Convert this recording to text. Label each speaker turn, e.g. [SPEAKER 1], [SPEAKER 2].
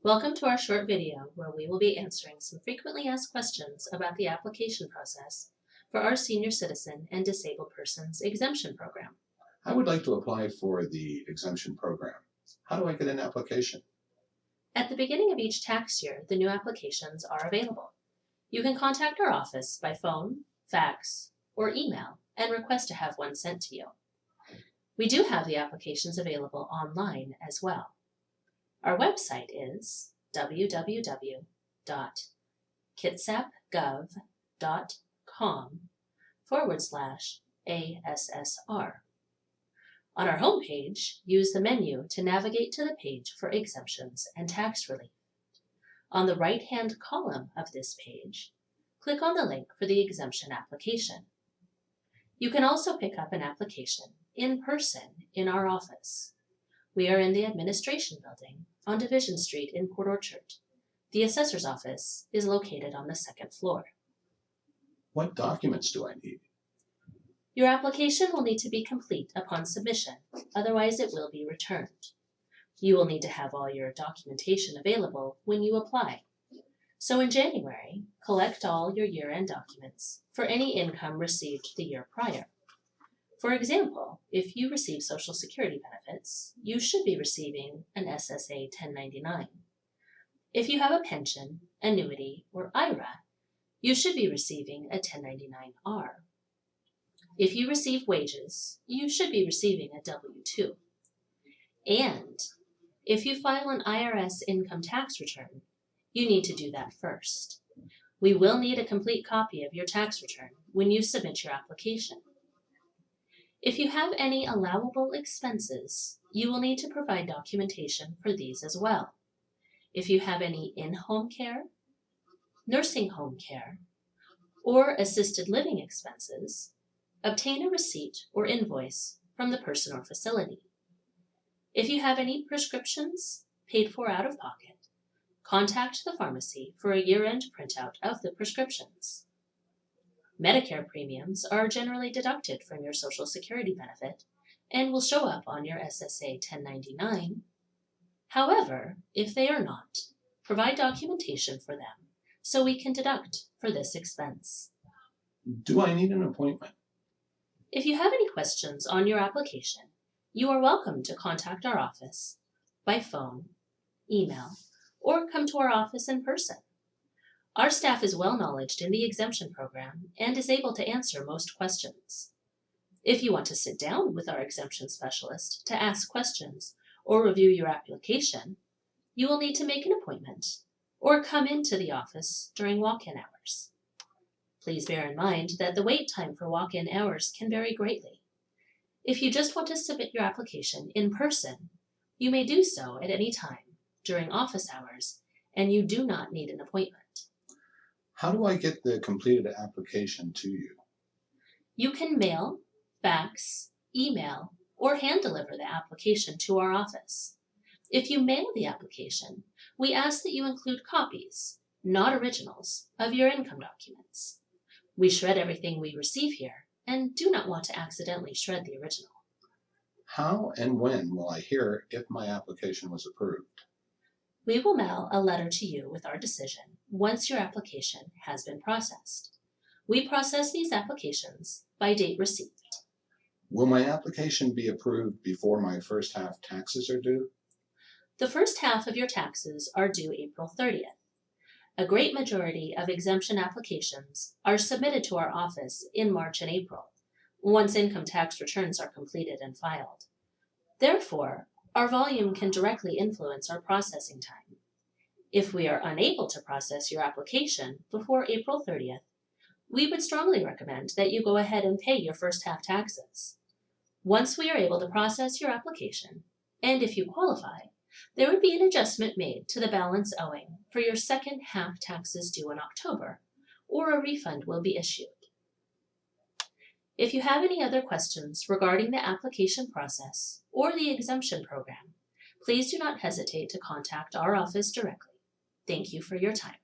[SPEAKER 1] Welcome to our short video where we will be answering some frequently asked questions about the application process for our senior citizen and disabled persons exemption program.
[SPEAKER 2] I would like to apply for the exemption program. How do I get an application?
[SPEAKER 1] At the beginning of each tax year, the new applications are available. You can contact our office by phone, fax, or email and request to have one sent to you. We do have the applications available online as well. Our website is www.kitsap.gov.com/ASSR. On our homepage, use the menu to navigate to the page for exemptions and tax relief. On the right-hand column of this page, click on the link for the exemption application. You can also pick up an application in person in our office. We are in the Administration Building on Division Street in Port Orchard. The Assessor's office is located on the second floor.
[SPEAKER 2] What documents do I need?
[SPEAKER 1] Your application will need to be complete upon submission, otherwise it will be returned. You will need to have all your documentation available when you apply. So in January, collect all your year-end documents for any income received the year prior. For example, if you receive Social Security benefits, you should be receiving an SSA 1099. If you have a pension, annuity, or IRA, you should be receiving a 1099-R. If you receive wages, you should be receiving a W-2. And if you file an IRS income tax return, you need to do that first. We will need a complete copy of your tax return when you submit your application. If you have any allowable expenses, you will need to provide documentation for these as well. If you have any in-home care, nursing home care, or assisted living expenses, obtain a receipt or invoice from the person or facility. If you have any prescriptions paid for out of pocket, contact the pharmacy for a year-end printout of the prescriptions. Medicare premiums are generally deducted from your Social Security benefit and will show up on your SSA 1099. However, if they are not, provide documentation for them so we can deduct for this expense.
[SPEAKER 2] Do I need an appointment?
[SPEAKER 1] If you have any questions on your application, you are welcome to contact our office by phone, email, or come to our office in person. Our staff is well-knowledged in the exemption program and is able to answer most questions. If you want to sit down with our exemption specialist to ask questions or review your application, you will need to make an appointment or come into the office during walk-in hours. Please bear in mind that the wait time for walk-in hours can vary greatly. If you just want to submit your application in person, you may do so at any time during office hours, and you do not need an appointment.
[SPEAKER 2] How do I get the completed application to you?
[SPEAKER 1] You can mail, fax, email, or hand deliver the application to our office. If you mail the application, we ask that you include copies, not originals, of your income documents. We shred everything we receive here and do not want to accidentally shred the original.
[SPEAKER 2] How and when will I hear if my application was approved?
[SPEAKER 1] We will mail a letter to you with our decision once your application has been processed. We process these applications by date received.
[SPEAKER 2] Will my application be approved before my first half taxes are due?
[SPEAKER 1] The first half of your taxes are due April 30th. A great majority of exemption applications are submitted to our office in March and April, once income tax returns are completed and filed. Therefore, our volume can directly influence our processing time. If we are unable to process your application before April 30th, we would strongly recommend that you go ahead and pay your first half taxes. Once we are able to process your application, and if you qualify, there would be an adjustment made to the balance owing for your second half taxes due in October, or a refund will be issued. If you have any other questions regarding the application process or the exemption program, please do not hesitate to contact our office directly. Thank you for your time.